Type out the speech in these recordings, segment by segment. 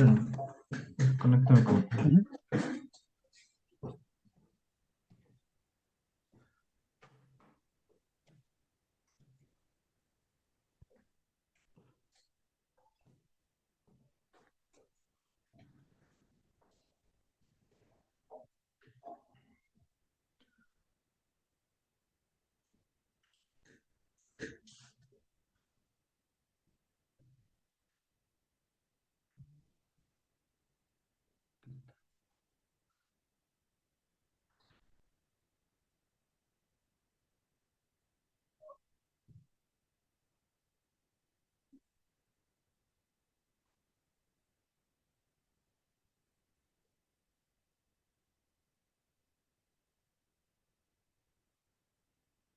Espérame, conéctame con... Ujú.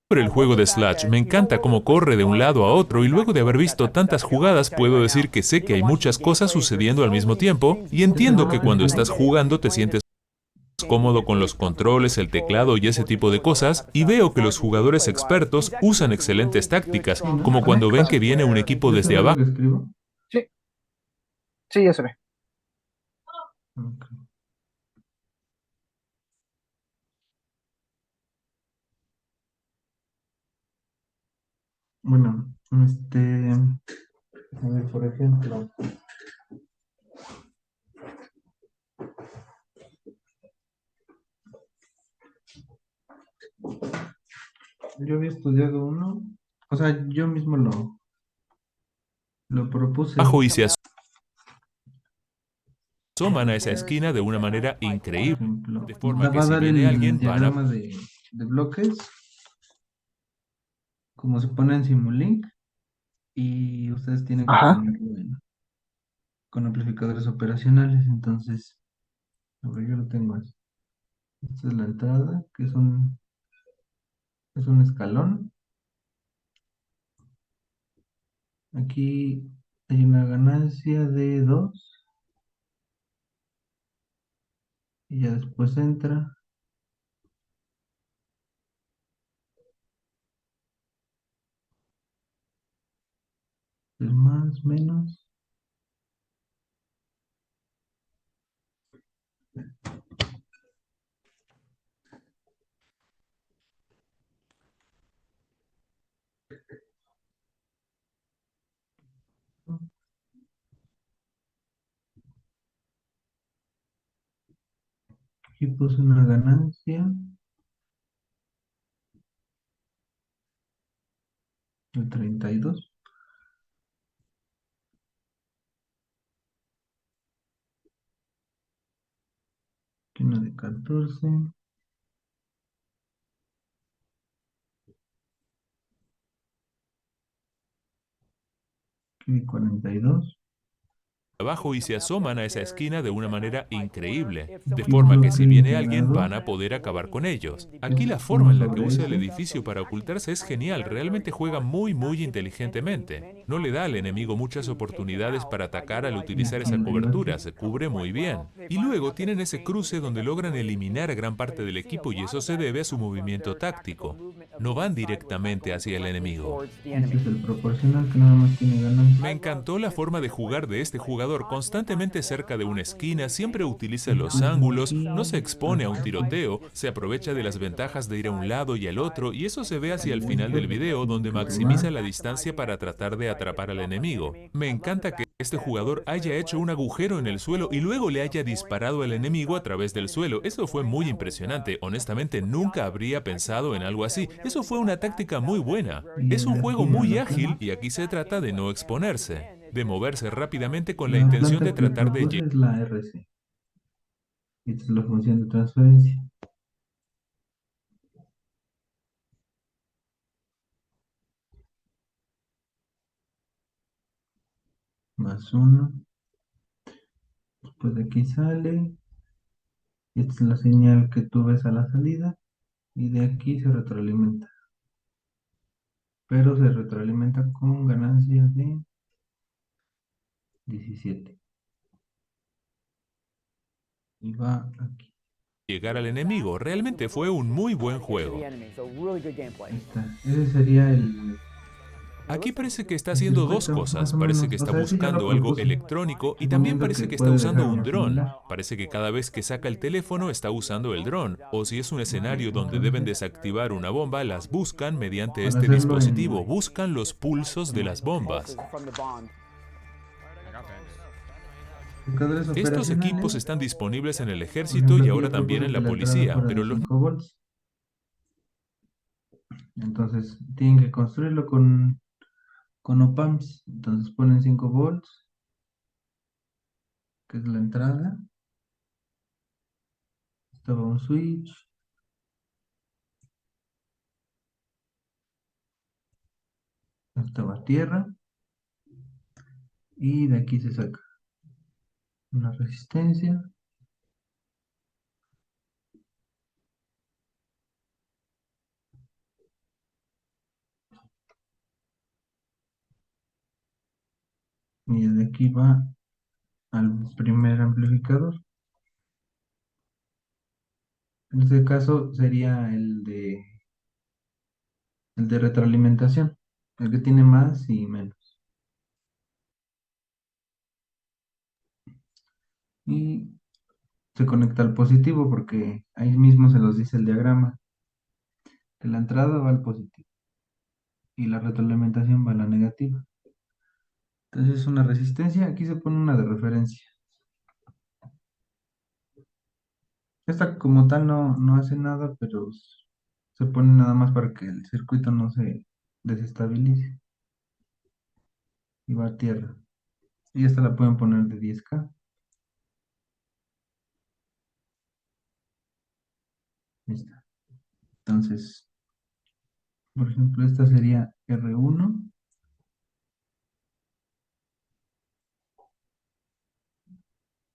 Sobre el juego de Slash, me encanta cómo corre de un lado a otro y luego de haber visto tantas jugadas puedo decir que sé que hay muchas cosas sucediendo al mismo tiempo y ¿Ese entiendo no que te cuando escribo? estás jugando te sientes cómodo con los controles, el teclado y ese tipo de cosas y veo que los jugadores expertos usan excelentes tácticas, Sí, ¿no? como cuando ven ¿Conecta? que viene un equipo ¿Ese desde no abajo. lo escribo? Sí, sí, ya se ve. Ok. Bueno, a ver, por ejemplo, yo había estudiado uno, o sea, yo mismo lo propuse. Y se asoman a esa esquina de una manera Por increíble, ejemplo, de forma que va a si dar viene el alguien van a... diagrama de bloques, como se pone en Simulink, y ustedes tienen que Ajá. ponerlo con amplificadores operacionales. Entonces, a ver, yo lo tengo así. Esta es la entrada, que es un escalón. Aquí hay una ganancia de 2 y ya después entra el más, menos. Aquí puse una ganancia de 32, aquí una de 14, aquí de 42. abajo y se asoman a esa esquina de una manera increíble, de Aquí un forma que bloque si viene alguien integrador, van a poder acabar con ellos. Aquí es la forma uno en la que sobre usa el ese. edificio para ocultarse es genial, realmente juega muy inteligentemente. No le da al enemigo muchas oportunidades para atacar al Y utilizar aquí esa en el cobertura, base. se cubre muy bien. Y luego tienen ese cruce donde logran eliminar a gran parte del equipo y eso se debe a su movimiento táctico. No van directamente hacia el enemigo. Este es el proporcional que nada más tiene Me ganancia. encantó la forma de jugar de este jugador, constantemente cerca de una esquina, siempre utiliza los Después de ángulos, aquí no se expone a un hasta tiroteo, se aprovecha de las ventajas de ir a un lado y al otro, y eso se ve hacia el final este, del porque video, tienen donde que volar. maximiza la distancia para tratar de atrapar al enemigo. Me encanta que este jugador haya hecho un agujero en el suelo y luego le haya disparado al enemigo a través del suelo. Eso fue muy impresionante. Honestamente, nunca habría pensado en algo así. Eso fue una táctica muy buena. Y Es un juego aquí a muy la ágil planta. y aquí se trata de no exponerse, de moverse rápidamente con la La intención de planta que tratar de propuse es la RC. Esta es la función de transferencia. Más uno. Después de aquí sale. Esta es la señal que tú ves a la salida. Y de aquí se retroalimenta. Pero se retroalimenta con ganancia de 17. Y va aquí. llegar al enemigo. Realmente fue un muy buen juego. Ahí está. Ese sería el Aquí parece que está el haciendo dos circuito, más cosas. o Parece que menos. O está sea, ese ya lo buscando algo propuse, electrónico y también suponiendo parece que que está puede usando dejar un uno dron. similar. Parece que cada vez que saca el teléfono está usando el dron. O si es un Ok, escenario donde deben entonces, desactivar una bomba, las buscan mediante para este hacerlo dispositivo. Buscan los pulsos de las bombas. indicadores Estos equipos operacionales, están disponibles en el por ejército ejemplo, y aquí ahora yo también propuse en que la la entrada policía, fuera de pero 5 volts. Entonces, tienen que construirlo con op-amps. Entonces, ponen 5 volts, que es la entrada. Estaba un switch. Estaba tierra. Y de aquí se saca una resistencia. Y de aquí va al primer amplificador. En este caso sería el de retroalimentación, el que tiene más y menos. Y se conecta al positivo porque ahí mismo se los dice el diagrama, que la entrada va al positivo y la retroalimentación va a la negativa. Entonces es una resistencia, aquí se pone una de referencia. Esta como tal no hace nada, pero se pone nada más para que el circuito no se desestabilice y va a tierra. Y esta la pueden poner de 10K. Ahí está. Entonces, por ejemplo, esta sería R1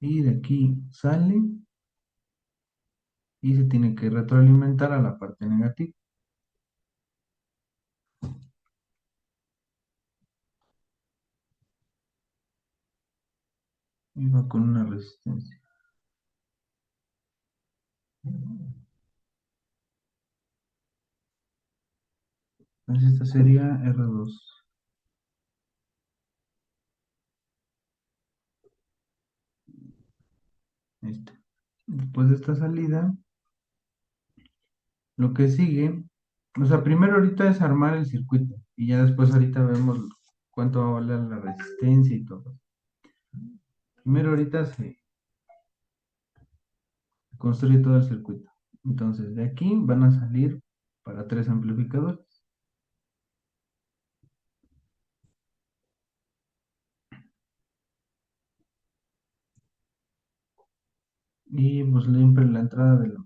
y de aquí sale y se tiene que retroalimentar a la parte negativa. Y va con una resistencia. Entonces esta sería R2. Ahí está. Después de esta salida, lo que sigue, o sea, primero ahorita es armar el circuito y ya después ahorita vemos cuánto va a valer la resistencia y todo. Primero ahorita se construye todo el circuito. Entonces de aquí van a salir para 3 amplificadores. Y pues siempre la entrada del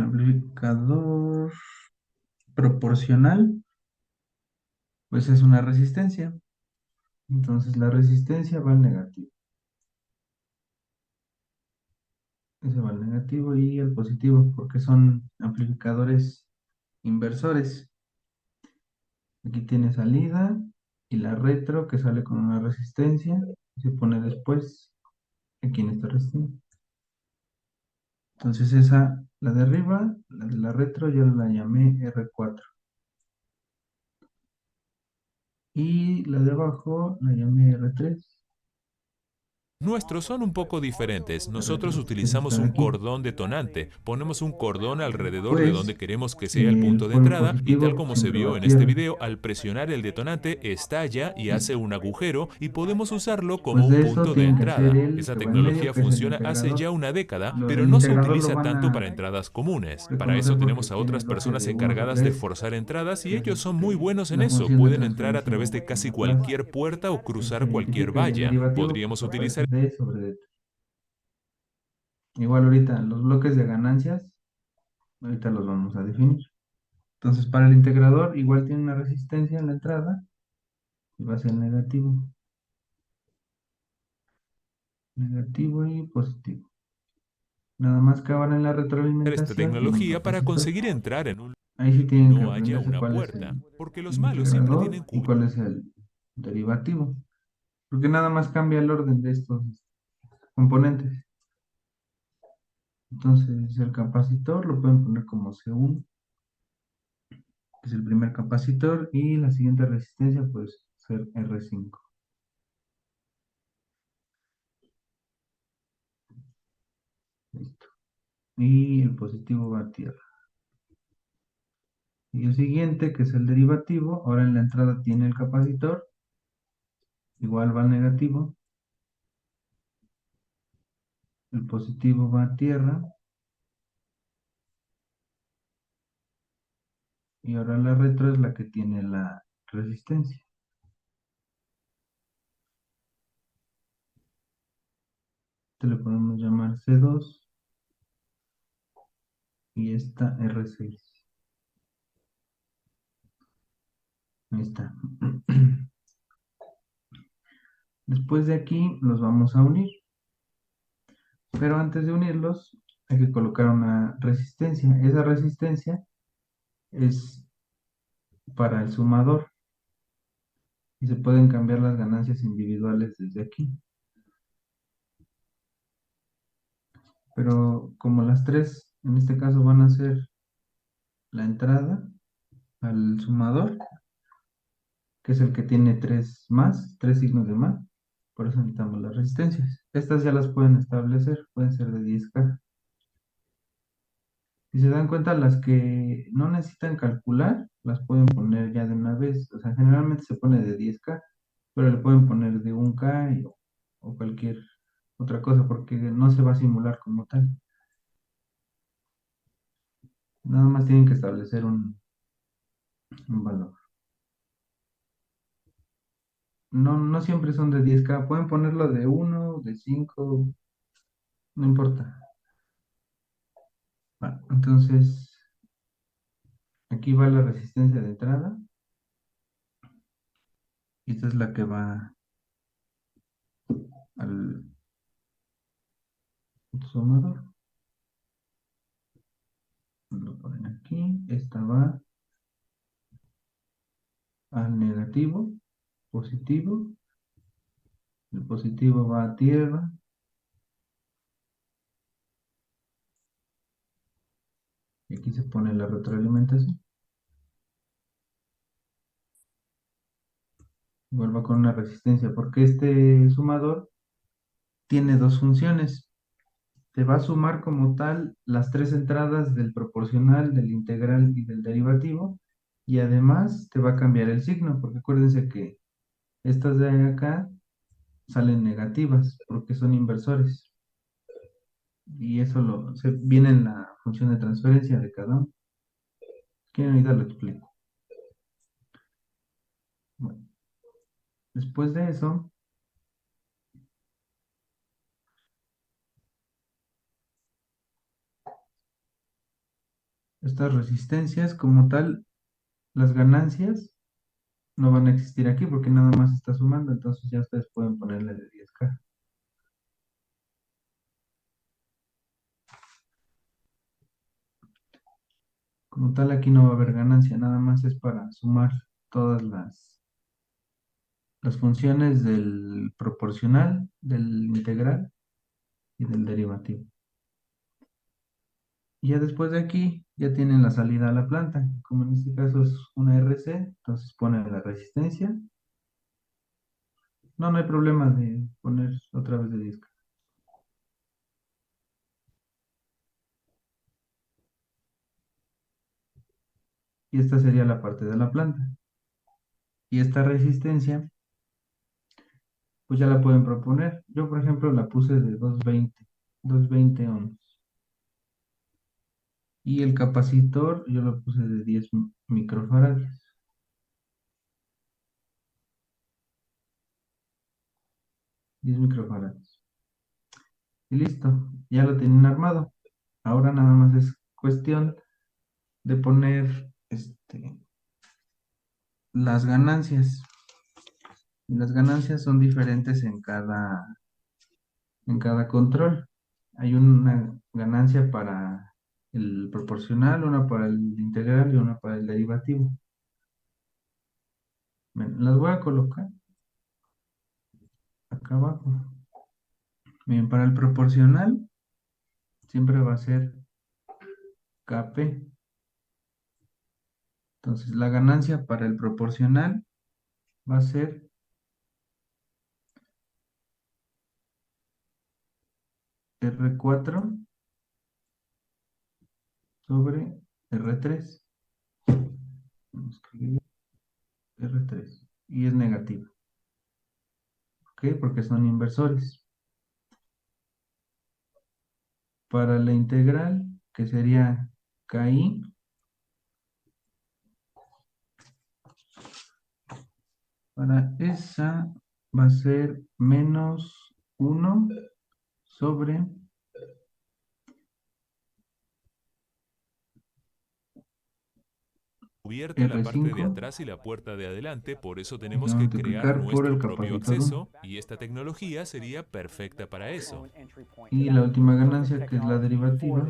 amplificador proporcional, pues es una resistencia. Entonces la resistencia va al negativo. Ese va al negativo y al positivo, porque son amplificadores inversores. Aquí tiene salida y la retro que sale con una resistencia y se pone después aquí en esta resistencia. Entonces esa, la de arriba, la de la retro, yo la llamé R4. Y la de abajo la llamé R3. Nuestros son un poco diferentes. La Nosotros retroresistencia utilizamos está un aquí. cordón detonante. Ponemos un cordón alrededor de Pues donde queremos que sea el punto el de polo entrada y tal positivo como se siempre va vio a en este tierra. video, al presionar el detonante estalla y hace un agujero y podemos usarlo como Pues un de eso punto de tienen que hacer entrada. el Esa que va en medio, tecnología que es el funciona hace ya integrador. una década, pero El no se integrador lo utiliza van tanto para a entradas comunes. Para eso reconocer porque tenemos a tiene otras bloque personas de 1 por encargadas de 3 forzar entradas y que es ellos son muy buenos en la eso. función de Pueden entrar a transferencia través de casi en la clase. cualquier puerta o Aquí cruzar se cualquier identifica y el valla. derivativo Podríamos pues, aparece utilizar D sobre D. Igual ahorita los bloques de ganancias, ahorita los vamos a definir. Entonces para el integrador igual tiene una resistencia en la entrada y va a ser negativo. Negativo y positivo. Nada más que ahora en la esta retroalimentación tiene un tecnología para capacitor. conseguir entrar en un Ahí sí tienen que no haya aprenderse una cuál es puerta, el porque los malos siempre integrador tienen y cuál es el derivativo. Porque nada más cambia el orden de estos componentes. Entonces el capacitor lo pueden poner como C1 que es el primer capacitor, y la siguiente resistencia puede ser R5. Listo. Y el positivo va a tierra. Y el siguiente, que es el derivativo, ahora en la entrada tiene el capacitor, igual va al negativo, el positivo va a tierra, y ahora la retro es la que tiene la resistencia. Este le podemos llamar C2 y esta R6. Ahí está. Después de aquí los vamos a unir, pero antes de unirlos hay que colocar una resistencia. Esa resistencia es para el sumador y se pueden cambiar las ganancias individuales desde aquí. Pero como las tres en este caso van a ser la entrada al sumador, que es el que tiene tres signos de más, por eso necesitamos las resistencias. Estas ya las pueden establecer, pueden ser de 10K. Si se dan cuenta, las que no necesitan calcular, las pueden poner ya de una vez. O sea, generalmente se pone de 10K, pero le pueden poner de 1K o cualquier otra cosa, porque no se va a simular como tal. Nada más tienen que establecer un valor. No, no siempre son de 10K, pueden ponerlo de 1, de 5, no importa. Bueno, entonces, aquí va la resistencia de entrada, y esta es la que va al sumador. Lo ponen aquí, esta va al negativo, positivo, el positivo va a tierra, y aquí se pone la retroalimentación. Igual va con una resistencia, porque este sumador tiene dos funciones. Te va a sumar como tal las tres entradas del proporcional, del integral y del derivativo, y además te va a cambiar el signo, porque acuérdense que estas de acá salen negativas, porque son inversores, y eso viene en la función de transferencia de cada uno. Que ahorita lo explico. Bueno, después de eso, estas resistencias como tal, las ganancias no van a existir aquí porque nada más está sumando, entonces ya ustedes pueden ponerle de 10K. Como tal, aquí no va a haber ganancia, nada más es para sumar todas las funciones del proporcional, del integral y del derivativo. Y ya después de aquí, ya tienen la salida a la planta. Como en este caso es una RC, entonces ponen la resistencia. No, no hay problema de poner otra vez de 10K. Y esta sería la parte de la planta. Y esta resistencia, pues ya la pueden proponer. Yo, por ejemplo, la puse de 220 ohms. Y el capacitor yo lo puse de 10 microfarads. 10 microfarads. Y listo, ya lo tienen armado. Ahora nada más es cuestión de poner las ganancias. Y las ganancias son diferentes en cada control. Hay una ganancia para el proporcional, una para el integral y una para el derivativo. Bien, las voy a colocar acá abajo. Bien, para el proporcional siempre va a ser Kp. Entonces, la ganancia para el proporcional va a ser R4 sobre R3. Vamos a escribir R3. Y es negativa. ¿Ok? Porque son inversores. Para la integral, que sería KI, para esa va a ser menos 1 sobre Cubierta la parte de R5, atrás y la puerta de adelante, por eso y se tenemos va a que crear multiplicar por el nuestro propio capacitor 1. acceso y esta tecnología sería perfecta para eso. Y la última ganancia, que es la derivativa,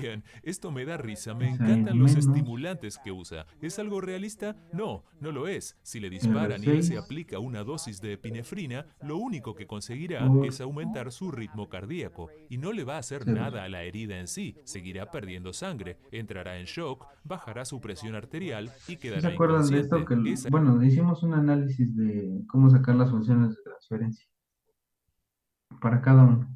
Bien, esto me da risa, me esa es encantan los menos estimulantes que usa. ¿Es algo realista? No, no lo es. Si le disparan y él se R6 aplica una dosis de epinefrina, lo único que conseguirá por es aumentar su ritmo cardíaco y no le va a hacer ceros. nada a la herida en sí. Seguirá perdiendo sangre, entrará en shock, bajará su presión arterial y ¿Sí se quedará acuerdan de esto? inconsciente. Que, Esa bueno, hicimos un análisis de cómo sacar las funciones de transferencia para cada uno.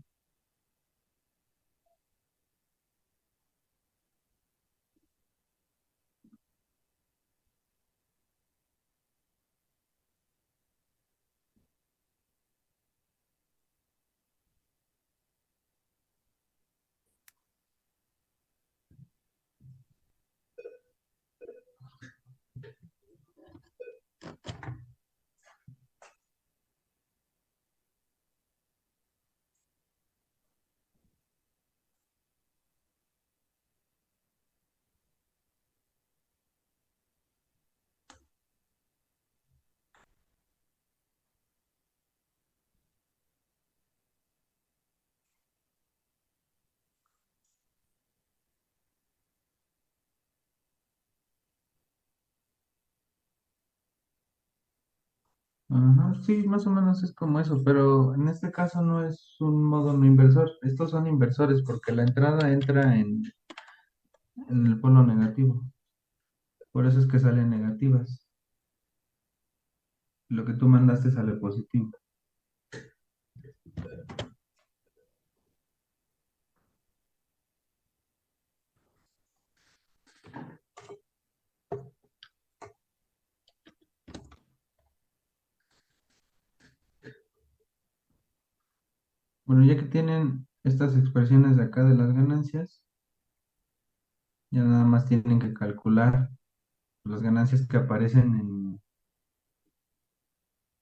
Ajá, sí, más o menos es como eso, pero en este caso no es un modo no inversor. Estos son inversores porque la entrada entra en el polo negativo. Por eso es que salen negativas. Lo que tú mandaste sale positivo. Bueno, ya que tienen estas expresiones de acá de las ganancias, ya nada más tienen que calcular las ganancias que aparecen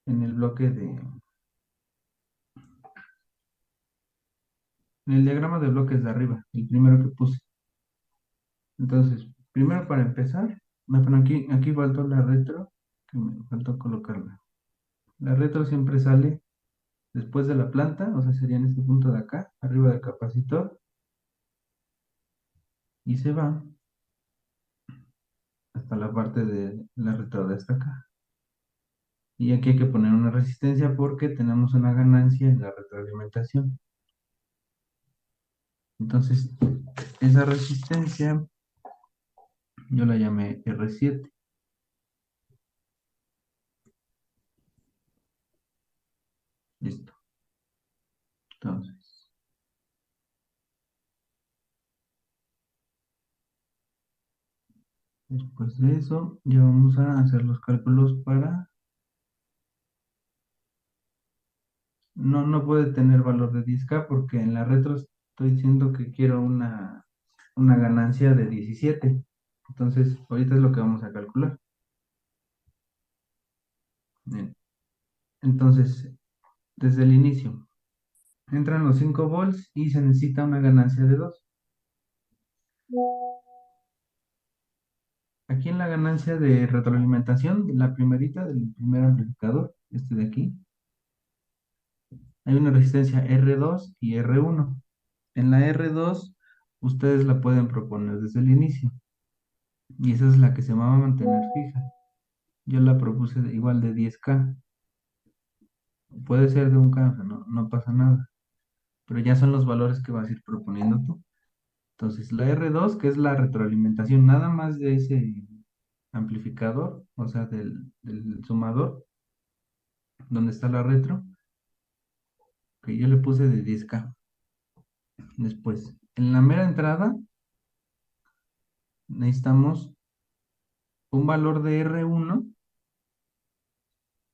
en el bloque en el diagrama de bloques de arriba, el primero que puse. Entonces, primero para empezar, bueno, aquí faltó la retro, que me faltó colocarla. La retro siempre sale después de la planta, o sea, sería en este punto de acá, arriba del capacitor, y se va hasta la parte de la retro de hasta acá. Y aquí hay que poner una resistencia porque tenemos una ganancia en la retroalimentación. Entonces, esa resistencia yo la llamé R7. Listo. Entonces, después de eso, ya vamos a hacer los cálculos para... No puede tener valor de 10K porque en la retro estoy diciendo que quiero una ganancia de 17. Entonces, ahorita es lo que vamos a calcular. Bien. Entonces, desde el inicio, entran los 5 volts y se necesita una ganancia de 2. Aquí en la ganancia de retroalimentación, la primerita del primer amplificador, este de aquí, hay una resistencia R2 y R1. En la R2, ustedes la pueden proponer desde el inicio, y esa es la que se va a mantener fija. Yo la propuse igual de 10K. Puede ser de un K, o sea, no pasa nada. Pero ya son los valores que vas a ir proponiendo tú. Entonces, la R2, que es la retroalimentación nada más de ese amplificador, o sea, del sumador, donde está la retro, que yo le puse de 10K. Después, en la mera entrada, necesitamos un valor de R1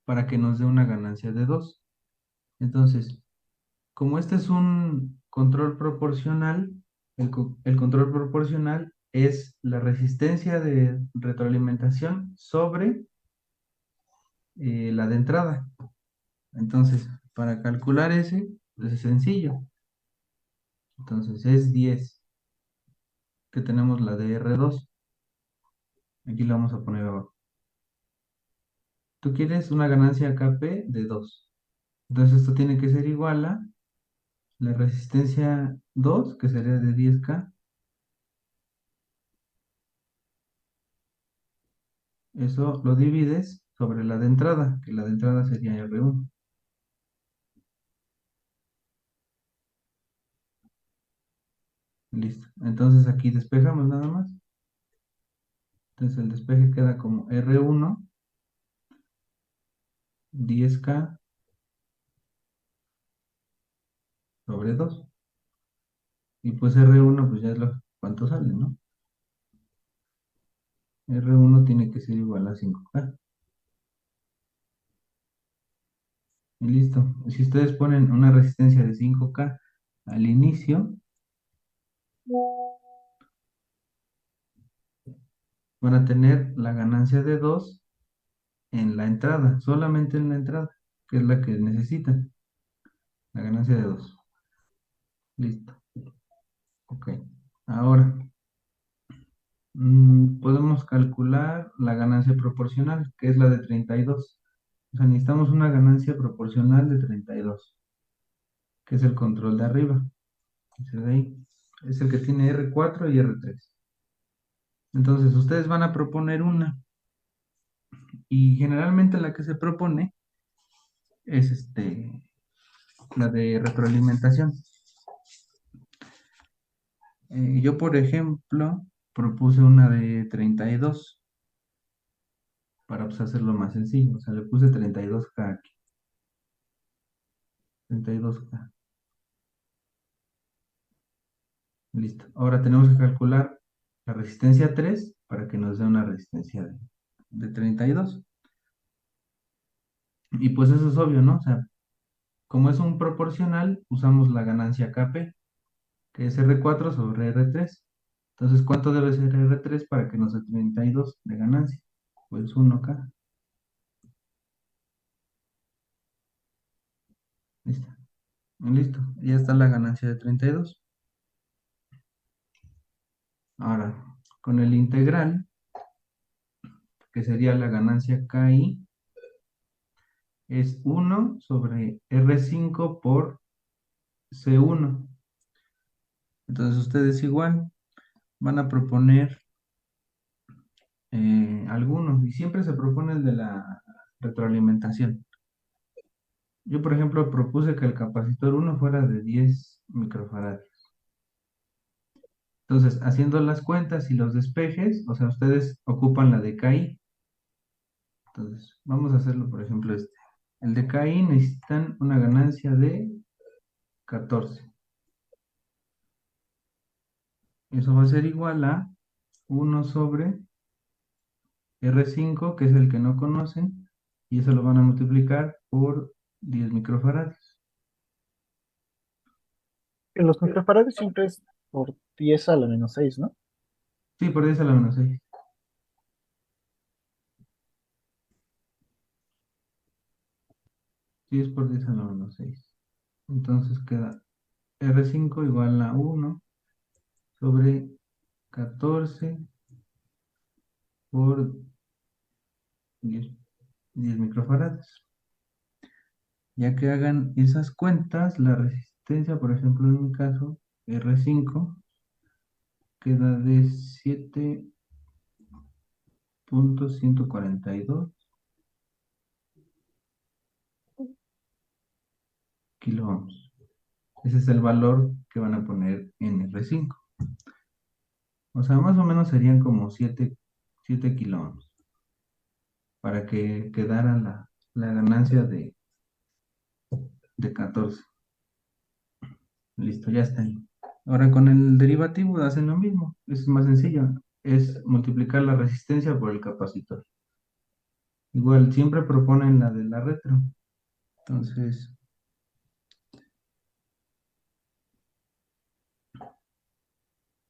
para que nos dé una ganancia de 2. Entonces, como este es un control proporcional, el control proporcional es la resistencia de retroalimentación sobre la de entrada. Entonces, para calcular ese, pues es sencillo. Entonces, es 10 que tenemos la de R2. Aquí la vamos a poner abajo. Tú quieres una ganancia KP de 2. Entonces, esto tiene que ser igual a la resistencia 2, que sería de 10K. Eso lo divides sobre la de entrada, que la de entrada sería R1. Listo. Entonces aquí despejamos nada más. Entonces el despeje queda como R1, 10K sobre 2. Y pues R1 pues ya es lo cuánto sale, ¿no? R1 tiene que ser igual a 5K. Y listo. Si ustedes ponen una resistencia de 5K al inicio, van a tener la ganancia de 2 en la entrada, solamente en la entrada, que es la que necesitan, la ganancia de 2. Listo. Ok. Ahora, podemos calcular la ganancia proporcional, que es la de 32. O sea, necesitamos una ganancia proporcional de 32, que es el control de arriba. Ese de ahí. Es el que tiene R4 y R3. Entonces, ustedes van a proponer una. Y generalmente la que se propone es la de retroalimentación. Yo, por ejemplo, propuse una de 32 para pues, hacerlo más sencillo. O sea, le puse 32K aquí. 32K. Listo. Ahora tenemos que calcular la resistencia 3 para que nos dé una resistencia de 32. Y pues eso es obvio, ¿no? O sea, como es un proporcional, usamos la ganancia KP, que es R4 sobre R3. Entonces, ¿cuánto debe ser R3 para que nos dé 32 de ganancia? Pues 1K. Listo. Listo. Ya está la ganancia de 32. Ahora, con el integral, que sería la ganancia KI, es 1 sobre R5 por C1. Entonces ustedes igual van a proponer algunos y siempre se propone el de la retroalimentación. Yo, por ejemplo, propuse que el capacitor 1 fuera de 10 microfarads. Entonces, haciendo las cuentas y los despejes, o sea, ustedes ocupan la de KI. Entonces, vamos a hacerlo, por ejemplo, este. El de KI necesitan una ganancia de 14. Eso va a ser igual a 1 sobre R5, que es el que no conocen, y eso lo van a multiplicar por 10 microfarads. En los microfarads siempre es por 10 a la menos 6, ¿no? Sí, por 10 a la menos 6. 10 por 10 a la menos 6. Entonces queda R5 igual a 1 sobre 14 por 10, 10 microfarads. Ya que hagan esas cuentas, la resistencia, por ejemplo, en mi caso, R5, queda de 7.142 kiloohms. Ese es el valor que van a poner en R5. O sea, más o menos serían como 7 kilómetros para que quedara la ganancia de 14. Listo, ya está ahí. Ahora con el derivativo hacen lo mismo. Es más sencillo. Es multiplicar la resistencia por el capacitor. Igual, siempre proponen la de la retro. Entonces,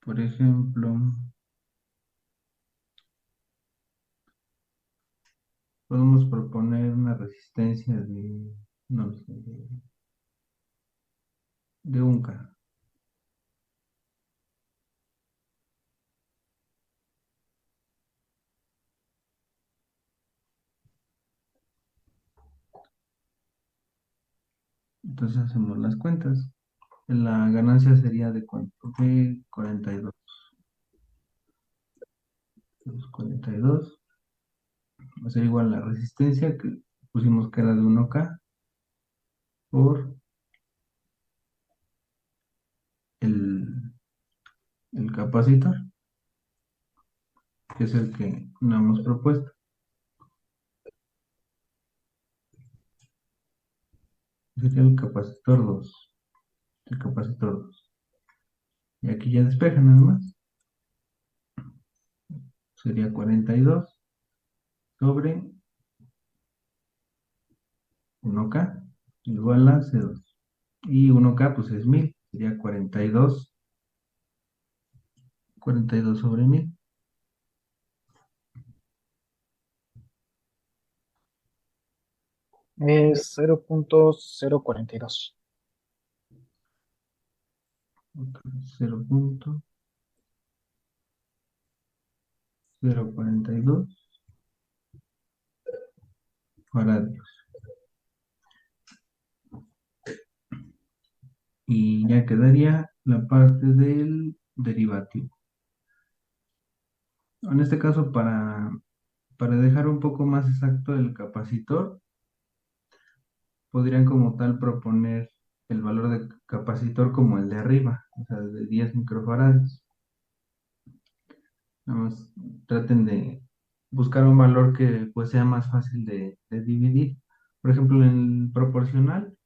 por ejemplo, podemos proponer una resistencia no sé, de 1K. Entonces hacemos las cuentas. La ganancia sería de cuánto? De 42. 42 va a ser igual la resistencia que pusimos que era de 1K por el, el capacitor, que es el que nos hemos propuesto. Sería el capacitor 2. El capacitor 2. Y aquí ya despeja nada más. Sería 42 sobre 1K igual a C2. Y 1K pues es 1000. Sería 42 sobre 1000. Es 0.042. 0.042 faradios. Y ya quedaría la parte del derivativo. En este caso, para dejar un poco más exacto el capacitor, podrían como tal proponer el valor de capacitor como el de arriba, o sea, de 10 microfarads. Nada más traten de buscar un valor que pues sea más fácil de dividir. Por ejemplo, en el proporcional,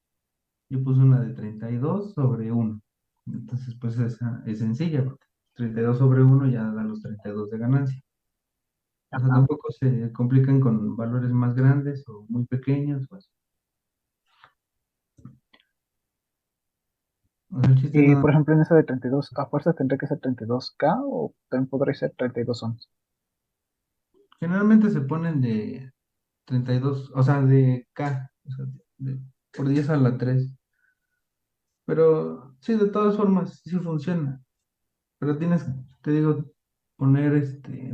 yo puse una de 32 sobre 1. Entonces, pues esa es sencilla, porque 32 sobre 1 ya da los 32 de ganancia. O sea, Ajá. tampoco se complican con valores más grandes o muy pequeños. Pues. O sea, el chiste es Y nada. por ejemplo, en esa de 32, ¿a fuerzas tendría que ser 32K o también podría ser 32 ohms? Generalmente se ponen de 32, o sea, de K, o sea, por 10 a la 3. Pero sí, de todas formas, sí funciona. Pero tienes, te digo, poner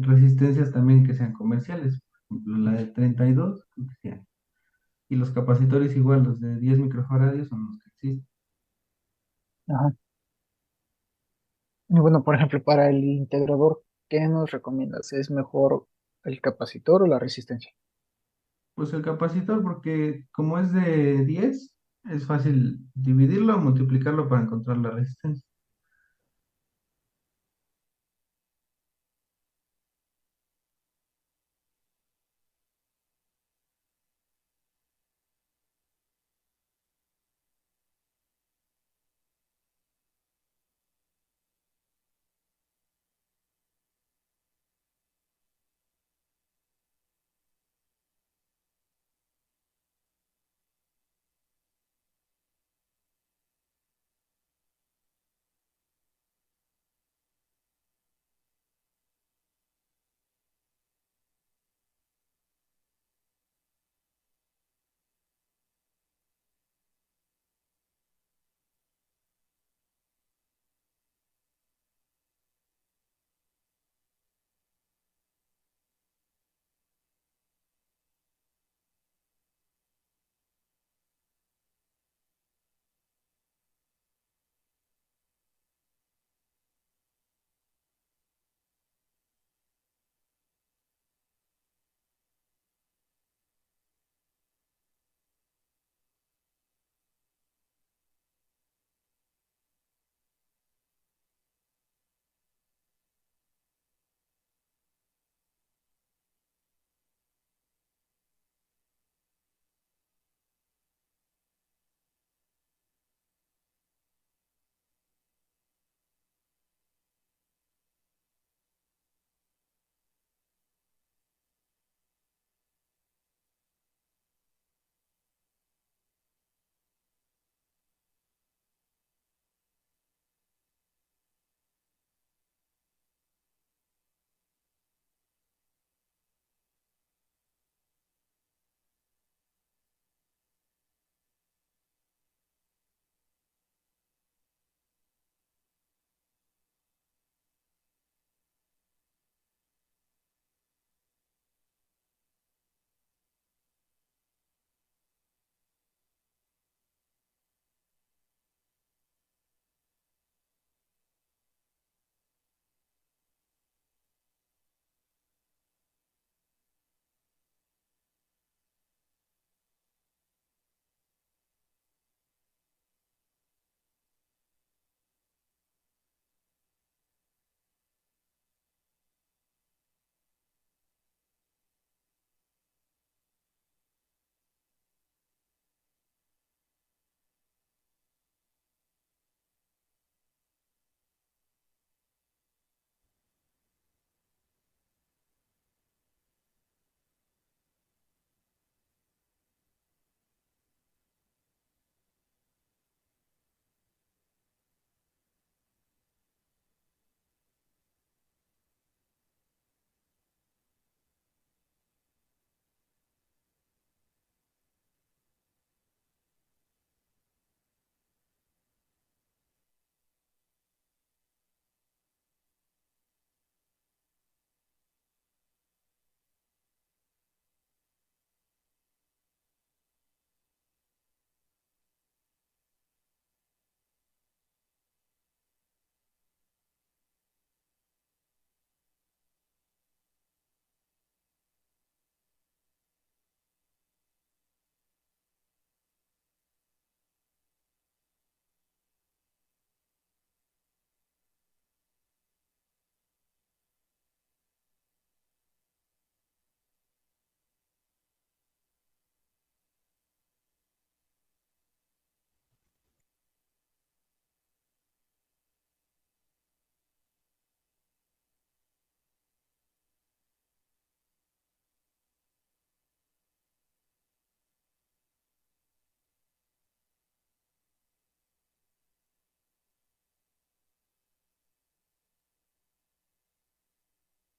resistencias también que sean comerciales. Por ejemplo, la de 32, creo que sí hay. Y los capacitores igual, los de 10 microfaradios son los que existen. Ajá. Y bueno, por ejemplo, para el integrador, ¿qué nos recomiendas? ¿Es mejor el capacitor o la resistencia? Pues el capacitor, porque como es de 10 es fácil dividirlo o multiplicarlo para encontrar la resistencia.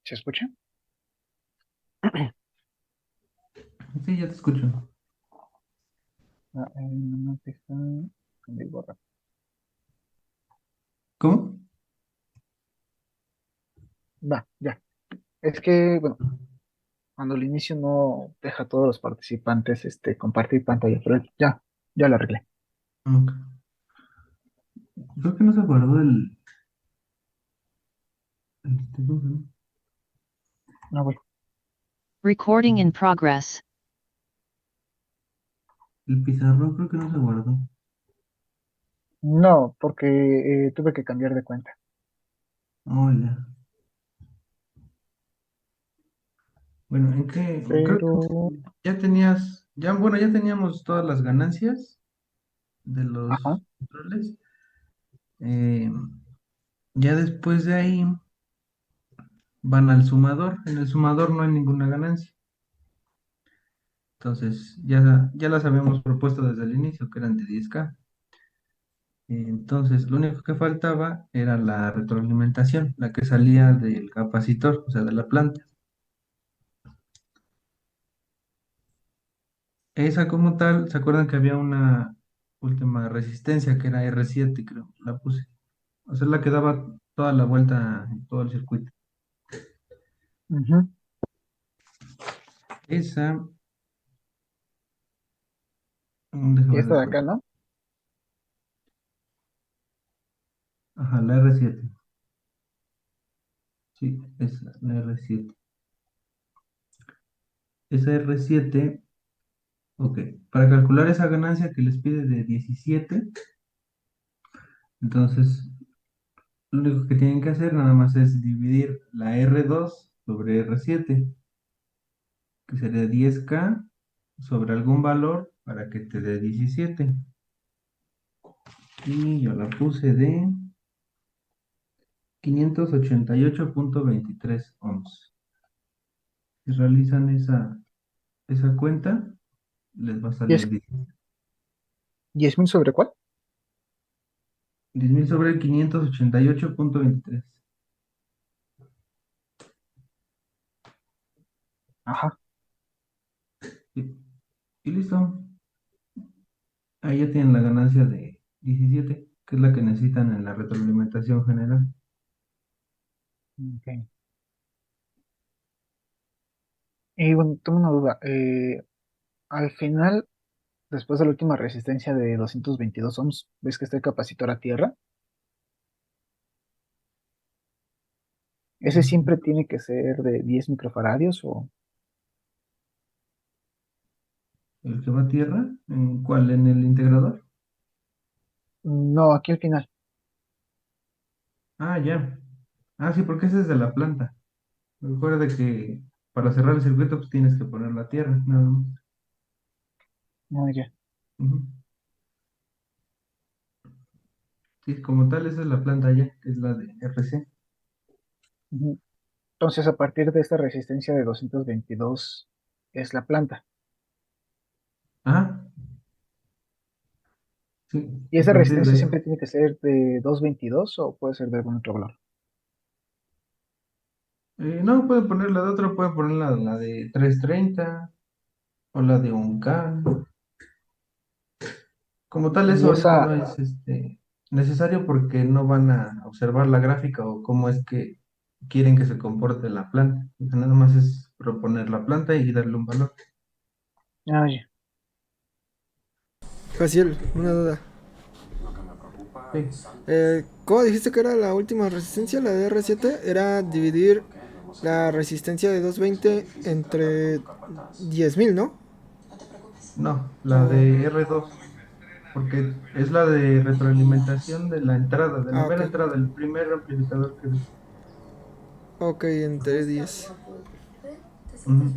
¿Se escucha? Sí, ya te escucho. No me deja cambiar borra. ¿Cómo? Va, ya. Es que, bueno, cuando el inicio no deja a todos los participantes compartir pantalla, pero ya lo arreglé. Ok. Creo que no se guardó ¿cómo se llama? No, voy. Recording in progress. El pizarrón creo que no se guardó. No, porque tuve que cambiar de cuenta. Oh, ya. Bueno, ¿en qué? Creo que Pero, ya tenías, ya, bueno, ya teníamos todas las ganancias de ajá. los controles. Eh, ya después de ahí van al sumador. En el sumador no hay ninguna ganancia. Entonces, ya las habíamos propuesto desde el inicio, que eran de 10K. Entonces, lo único que faltaba era la retroalimentación, la que salía del capacitor, o sea, de la planta. Esa como tal, ¿se acuerdan que había una última resistencia que era R7, creo? La puse. O sea, la que daba toda la vuelta en todo el circuito. Ujú. Esa, Y déjame esta de recordar. acá, ¿no? Ajá, la R7. Sí, esa, la R7. Esa R7, ok. Para calcular esa ganancia que les pide de 17, entonces lo único que tienen que hacer nada más es dividir la R2 sobre R7, que sería 10K sobre algún valor para que te dé 17. Y yo la puse de 588.23 ohms. Si realizan esa cuenta, les va a ¿Y es salir 10.000 sobre cuál? 10.000 sobre 588.23. Ajá. Y listo. Ahí ya tienen la ganancia de 17, que es la que necesitan en la retroalimentación general. Ok. Y bueno, tengo una duda. Al final, después de la última resistencia de 222 ohms, ¿ves que está el capacitor a tierra? ¿Ese siempre tiene que ser de 10 microfaradios o ¿El que va a tierra? ¿En cuál? ¿En el integrador? no? Aquí al final. Ah, ya. Ah, sí, porque ese es de la planta. Recuerda que para cerrar el circuito pues tienes que poner la tierra, nada más. No, ya. Ujú. Sí, como tal, esa es la planta ya, que es la de RC. Ujú. Entonces, a partir de esta resistencia de 222 es la planta. Ajá, sí, ¿Y a esa partir de resistencia ahí. siempre tiene que ser de 222 o puede ser de algún otro valor? No, puede poner la de otra, puede poner la de 330 o la de 1K. Como tal, eso Y ahorita no esa, es necesario porque no van a observar la gráfica o cómo es que quieren que se comporte la planta. O sea, nada más es proponer la planta y darle un valor. ya. Jaciel, una duda. Sí. ¿Cómo dijiste que era la última resistencia? La de R7 era dividir la resistencia de 220 entre 10.000, ¿no? No, la O- de R2, porque es la de retroalimentación de la entrada, de la ok. mera entrada, el primer amplificador que ves. Ok, entre 10. Ujú.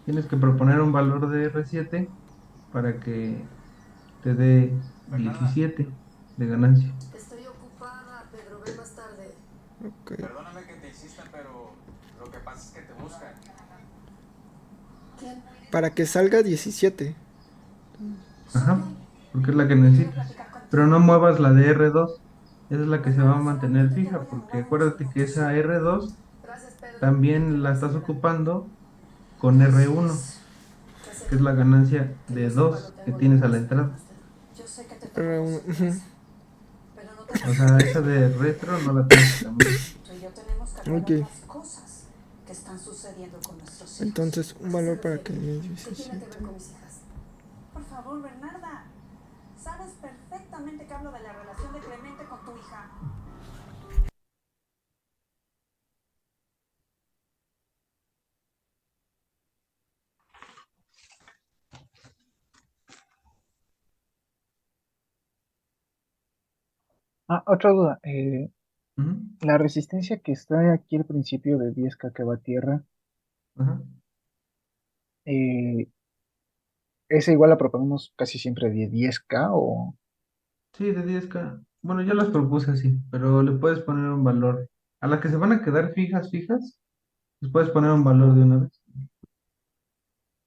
Tienes que proponer un valor de R7 para que te dé 17 de ganancia. Estoy ocupada, Pedro. Ven más tarde. Ok. Perdóname que te insista, pero lo que pasa es que te buscan. ¿Quién? Para que salga 17. Ajá, porque es la que necesitas. Pero no muevas la de R2, esa es la que se va a mantener fija, porque acuérdate que esa R2 también la estás ocupando con R1, Te que es la aseguro ganancia que yo de sé cuando 2 que tengo tienes a ganas la de comer entrada. pastel. Yo sé que te toca R1, ujú. costillas, pero no te O sea, preocupes. esa de retro no la tienes que cambiar. Tú y yo tenemos que Ok, aclarar las cosas que están sucediendo con nuestros hijos. entonces un ¿A qué se valor para que refiere? le dé ¿Qué tiene que 17. ver con mis hijas? Por favor, Bernarda. Sabes perfectamente que hablo de la relación de Clemente con tu hija. Ah, otra duda. Ujú, La resistencia que está aquí al principio de 10K que va a tierra, ajá. eh, ¿esa igual la proponemos casi siempre de 10K o...? Sí, de 10K. Bueno, yo las propuse así, pero le puedes poner un valor. A las que se van a quedar fijas, fijas, les puedes poner un valor de una vez.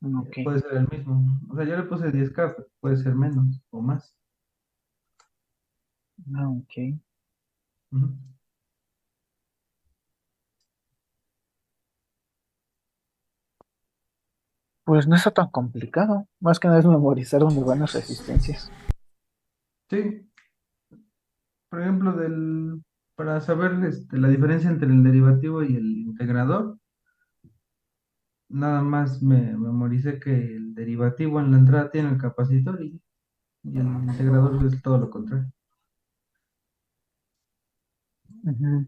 Ok, Puede ser el mismo. O sea, yo le puse 10K, pero puede ser menos o más. ok. Ujú. Pues no está tan complicado. Más que nada es memorizar dónde van las resistencias. Sí, por ejemplo, para saber la diferencia entre el derivativo y el integrador, nada más me memoricé que el derivativo en la entrada tiene el capacitor y el integrador es todo lo contrario. Ujú.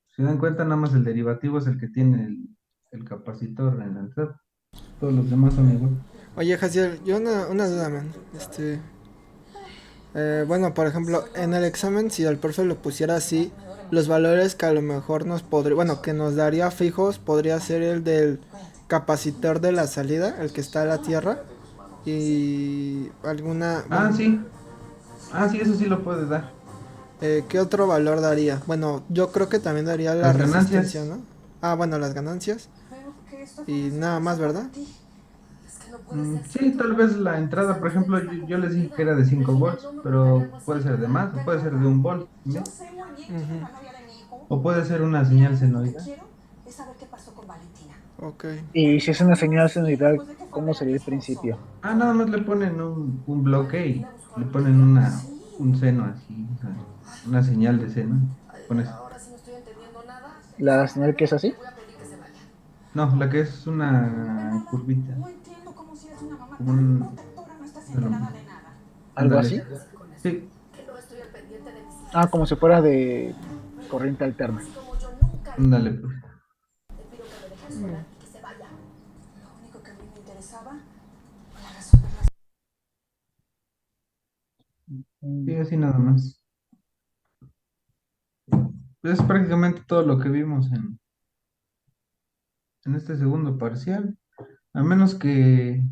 Si dan cuenta, nada más el derivativo es el que tiene el capacitor en la entrada. Todos los demás son igual. Oye, Jaciel, yo una duda, man. Bueno, por ejemplo, en el examen, si el profe lo pusiera así, los valores que a lo mejor nos podría, bueno, que nos daría fijos, podría ser el del capacitor de la salida, el que está a la tierra, y alguna, Ah, bueno, sí. Ah, sí, eso sí lo puede dar. ¿qué otro valor daría? Bueno, yo creo que también daría la Las resistencia, ganancias. ¿no? Ah, bueno, las ganancias Veo que esto fue y una nada más, sorpresa ¿verdad? para ti. Es que no puede ser Sí, cierto. tal vez la entrada, por Sabes que ejemplo, está yo les dije que confundida. era de 5 Regina, volts, no me gustaría pero algo así. puede ser de más o puede ser de Bernarda, 1 volt yo también. sé muy bien quién es Ujú. la novia de mi hijo. O puede ser una Mira, señal lo único que senoidal. quiero es saber qué pasó con Valentina. Ok. Y si es una ¿Cómo señal así? senoidal, Después de que fue a ¿cómo ver a mi sería el esposo. principio? Ah, nada más le ponen un bloque Valentina y buscó le algo ponen tuyo. Sí. un seno así, o sea, una señal de seno. Ay, Pones, ahora sí no estoy entendiendo nada. La Discúlpame, señal que es le así. voy a pedir que se vaya. no, la que es una Bernarda, curvita, no entiendo cómo si eres una mamá como tan un, protectora no estás de lo enterada mismo. de nada. Algo Ándale, así. sí. Así con eso. Sí, Que no estoy al pendiente de mis Ah, hijas. como si fuera de corriente alterna. Así como yo nunca le ándale, pues. pido que me deje sola y que se vaya. Lo único que a mí me interesaba era resolver las... Sí, Mm, así nada más. Es prácticamente todo lo que vimos en este segundo parcial. A menos que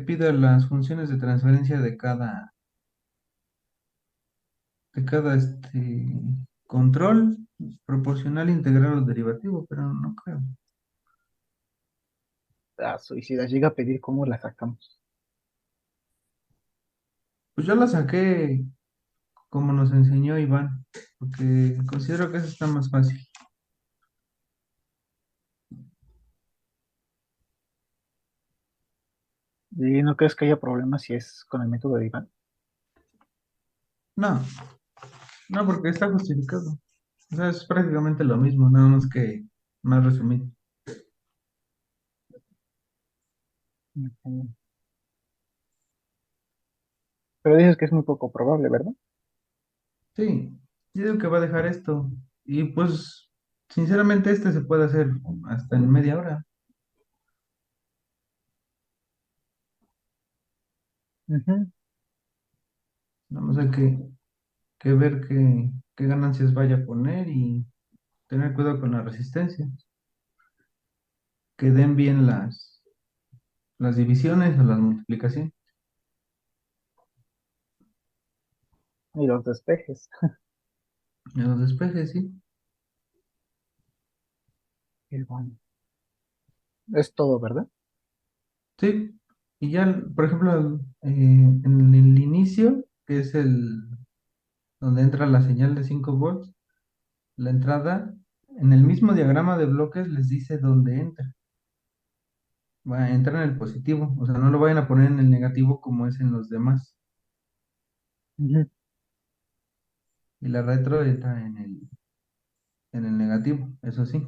pida las funciones de transferencia de cada control proporcional integral o derivativo, pero no creo. suicida, llega a pedir cómo la sacamos. Pues yo la saqué como nos enseñó Iván, porque considero que eso está más fácil. ¿Y no crees que haya problemas si es con el método de Iván? No, no, porque está justificado. O sea, es prácticamente lo mismo, nada más que más resumido. Ujú. Pero dices que es muy poco probable, ¿verdad? Sí, yo digo que va a dejar esto. Y pues, sinceramente, este se puede hacer hasta en media hora. Ujú. Nada más hay que ver qué ganancias vaya a poner y tener cuidado con la resistencia. Que den bien las divisiones o las multiplicaciones. Y los despejes. Y los despejes, sí. Y bueno, es todo, ¿verdad? Sí. Y ya, por ejemplo, en el inicio, que es donde entra la señal de 5 volts, La entrada, en el mismo diagrama de bloques les dice dónde entra. Va a entrar en el positivo, o sea, no lo vayan a poner en el negativo como es en los demás. Ujú. Y la retro entra en el negativo, eso sí.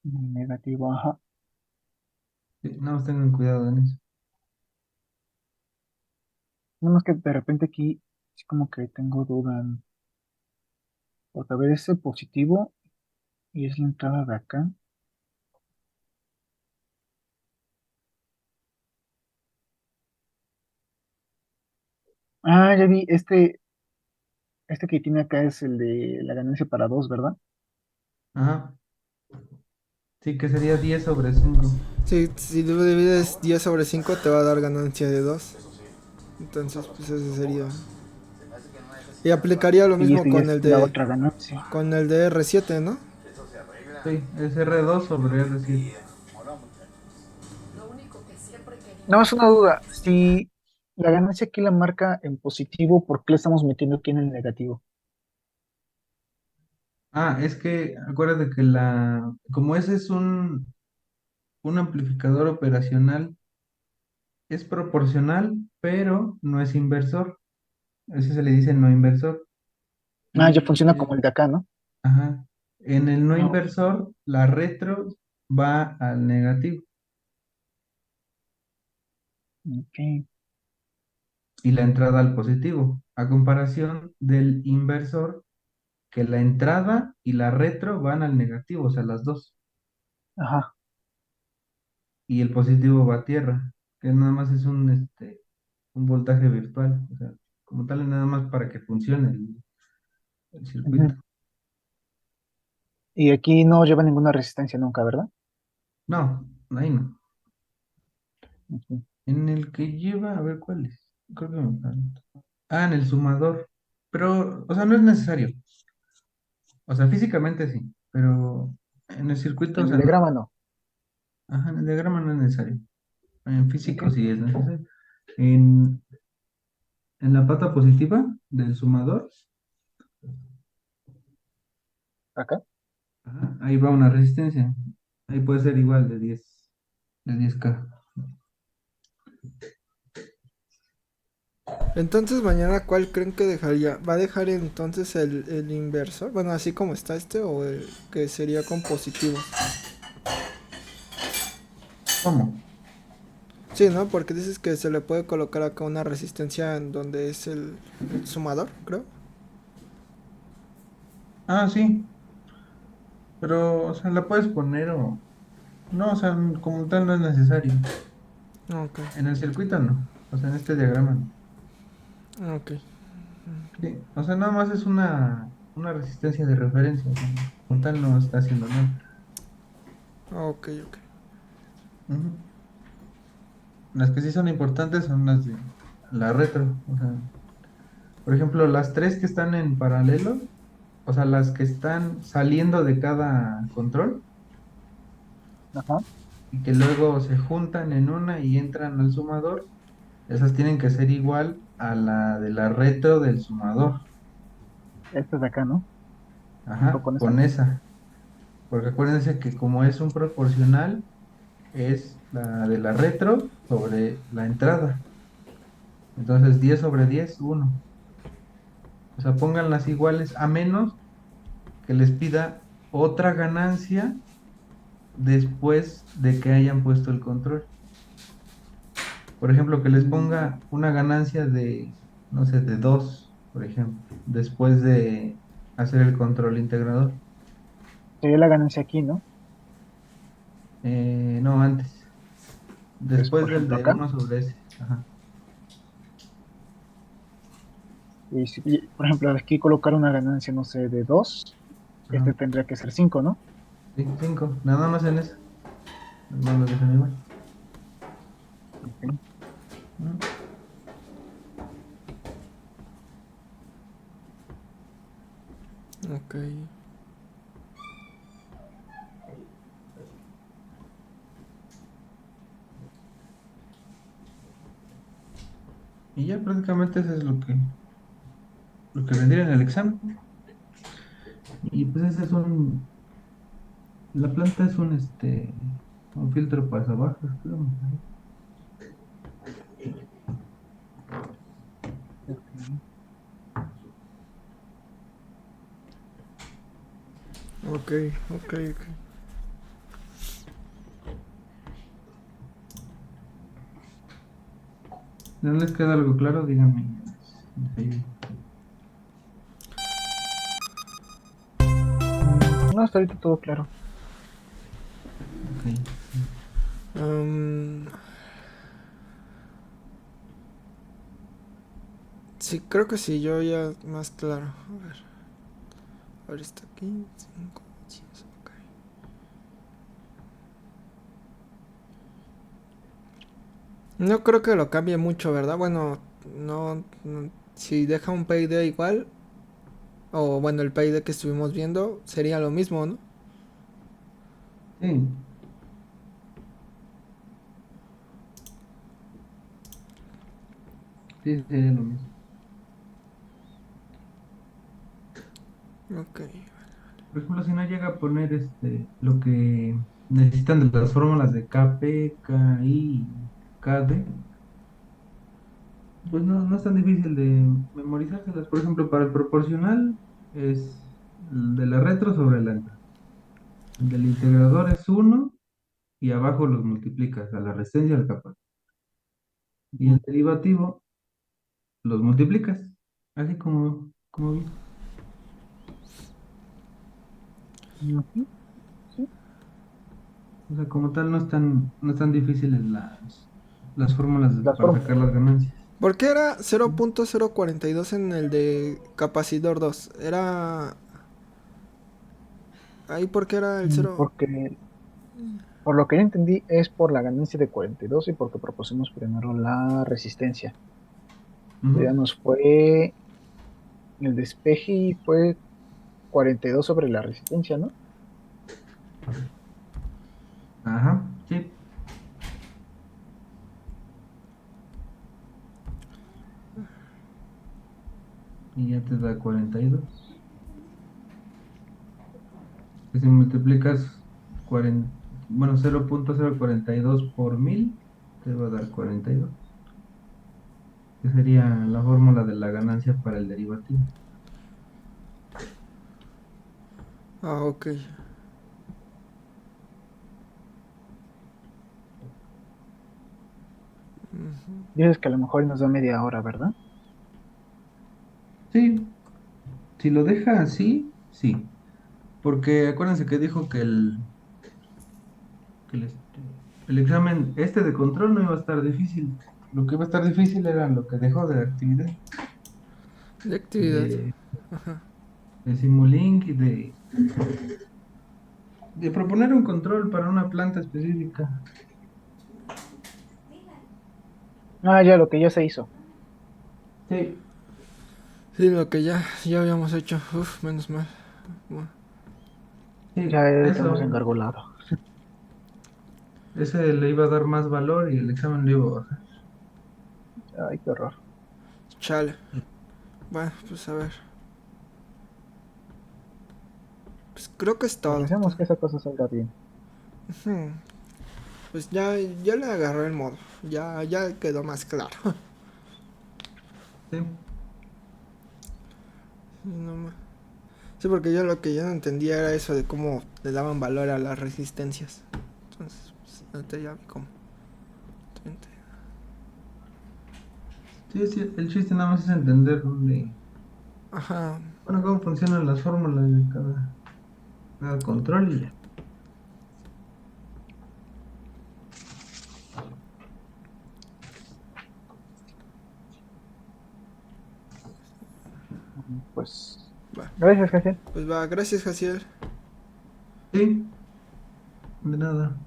Negativo, ajá. Sí, nada más tengan cuidado en eso. Nada más que de repente aquí es como que tengo duda. Porque a ver, ese positivo y es la entrada de acá. Ah, ya vi, este que tiene acá es el de la ganancia para dos, ¿verdad? Ajá, sí, que sería 10/5. Sí, si lo divides 10 sobre 5 te va a dar ganancia de 2. Entonces, pues ese sería. Y aplicaría lo Y mismo este ya con es el la de otra ganancia. R7, ¿no? Sí, es R2/R7. No, es una duda. Si la ganancia aquí la marca en positivo, ¿por qué la estamos metiendo aquí en el negativo? Ah, es que acuérdate que como ese es un amplificador operacional, es proporcional, pero no es inversor. Ese se le dice no inversor. Ah, ya Y funciona como el de acá, ¿no? ajá, en el no Ah, ok. inversor, la retro va al negativo Ok. y la entrada al positivo, a comparación del inversor, que la entrada y la retro van al negativo, o sea, las dos, Ajá. y el positivo va a tierra, que nada más es un voltaje virtual, o sea, como tal, es nada más para que funcione el Ujú. circuito. Y aquí no lleva ninguna resistencia nunca, ¿verdad? No, ahí no. Ujú. En el que lleva, a ver cuál es. Creo que me falta. Ah, en el sumador. Pero, o sea, no es necesario. O sea, físicamente sí, pero en el circuito, o En el sea, no. diagrama no. Ajá, en el diagrama no es necesario. En Ok. físico sí es necesario. En, en la pata positiva del sumador, Acá. ajá, ahí va una resistencia. Ahí puede ser igual de 10K. Entonces mañana, ¿cuál creen que dejaría? ¿Va a dejar entonces el inversor? Bueno, así como está este, o el que sería con positivos. ¿Cómo? Sí, ¿no? Porque dices que se le puede colocar acá una resistencia en donde es el sumador, creo. Ah, sí, pero, o sea, la puedes poner o... No, o sea, como tal no es necesario. Ok, En el circuito no. O sea, en este diagrama no. ok, Sí, o sea, nada más es una resistencia de referencia. O sea, como tal no está haciendo nada. ok, ok. Ujú. Las que sí son importantes son las de la retro. O sea, por ejemplo, las tres que están en paralelo, o sea, las que están saliendo de cada control Ajá. y que luego se juntan en una y entran al sumador, esas tienen que ser igual a la de la retro del sumador. Esta de acá, ¿no? Junto Ajá, con esa. con esa. Porque acuérdense que como es un proporcional, es la de la retro sobre la entrada. Entonces 10/10, 1. O sea, pónganlas iguales a menos que les pida otra ganancia después de que hayan puesto el control. Por ejemplo, que les Mm, ponga una ganancia de, no sé, de 2 por ejemplo, después de hacer el control integrador. sería la ganancia aquí, ¿no? No, antes. Pues, Después por del ejemplo, de acá. 1/S. Ajá. Y si, por ejemplo, aquí colocar una ganancia, no sé, de 2, Ajá. este tendría que ser 5, ¿no? Sí, 5. Nada más en eso. No lo dejan igual. Ok. Ujú. Ok. Y ya prácticamente eso es lo que vendría en el examen. Y pues ese es la planta es un filtro pasabajas, creo. Ok. Ok, ok, ok. Si no les queda algo claro, díganme. Sí, No, hasta ahorita todo claro. ok. Am, sí, creo que sí, yo ya más claro. A ver, está aquí. 5, 10, ok. No creo que lo cambie mucho, ¿verdad? Bueno, si deja un PID igual, o bueno, el PID que estuvimos viendo, sería lo mismo, ¿no? Sí, sí, sería lo mismo. Ok. Por ejemplo, si no llega a poner lo que necesitan de las fórmulas de KP, KI, KD, pues no es tan difícil de memorizárselas. Por ejemplo, para el proporcional es el de la retro sobre la entrada. El del integrador es uno y abajo los multiplicas a la resistencia al capa. Y el derivativo los multiplicas, así como vi. Ujú, sí. O sea, como tal, no están difíciles las fórmulas Las para sacar las fórmulas. ganancias. ¿Por qué era 0.042 en el de capacidor 2? Era... Ahí, ¿por qué era el 0? Porque, por lo que yo entendí, es por la ganancia de 42 y porque propusimos primero la resistencia. Ya Ujú. nos fue el despeje y fue 42 sobre la resistencia, ¿no? Ajá, sí. Y ya te da 42. Que si multiplicas 40, bueno, 0.042 por 1000, te va a dar 42. Que sería la fórmula de la ganancia para el derivativo. Ah, ok. Dices que a lo mejor nos da media hora, ¿verdad? Sí, si lo deja así, sí. Porque acuérdense que dijo que el examen de control no iba a estar difícil. Lo que iba a estar difícil era lo que dejó de actividad, De actividad. de, de Simulink y de proponer un control para una planta específica. Ah, ya, lo que ya se hizo. Sí, Sí, lo que ya habíamos hecho. Uf, menos mal. Bueno, sí, Ya tenemos eso. engargolado. Ese le iba a dar más valor y el examen le iba a bajar. Ay, qué horror. chale. Bueno, pues a ver. Pues creo que es Pues todo. deseamos que esa cosa salga bien. Ujú. Pues ya le agarré el modo. Ya quedó más claro. Sí, No ma- Sí, porque yo lo que yo no entendía era eso de cómo le daban valor a las resistencias. Entonces, pues, ahorita ya vi cómo. sí, sí, el chiste nada más es entender Ajá. bueno, cómo funcionan las fórmulas de cada control y ya. Pues, Va. gracias, Jaciel. Pues va, gracias, Jaciel. Sí, de nada.